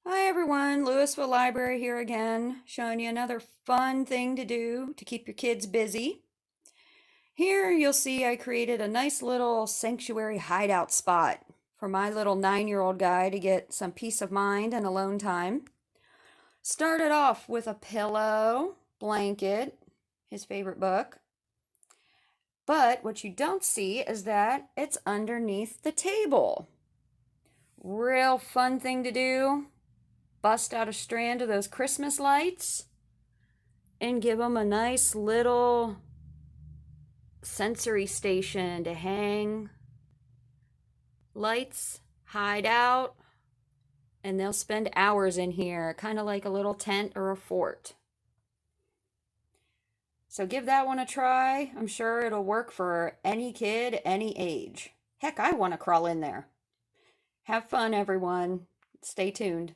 Hi everyone, Louisville Library here again, showing you another fun thing to do to keep your kids busy. Here you'll see I created a nice little sanctuary hideout spot for my little 9-year-old guy to get some peace of mind and alone time. Started off with a pillow, blanket, his favorite book. But what you don't see is that it's underneath the table. Real fun thing to do. Bust out a strand of those Christmas lights and give them a nice little sensory station to hang lights, hide out, and they'll spend hours in here, kind of like a little tent or a fort. So give that one a try. I'm sure it'll work for any kid, any age. Heck, I want to crawl in there. Have fun, everyone. Stay tuned.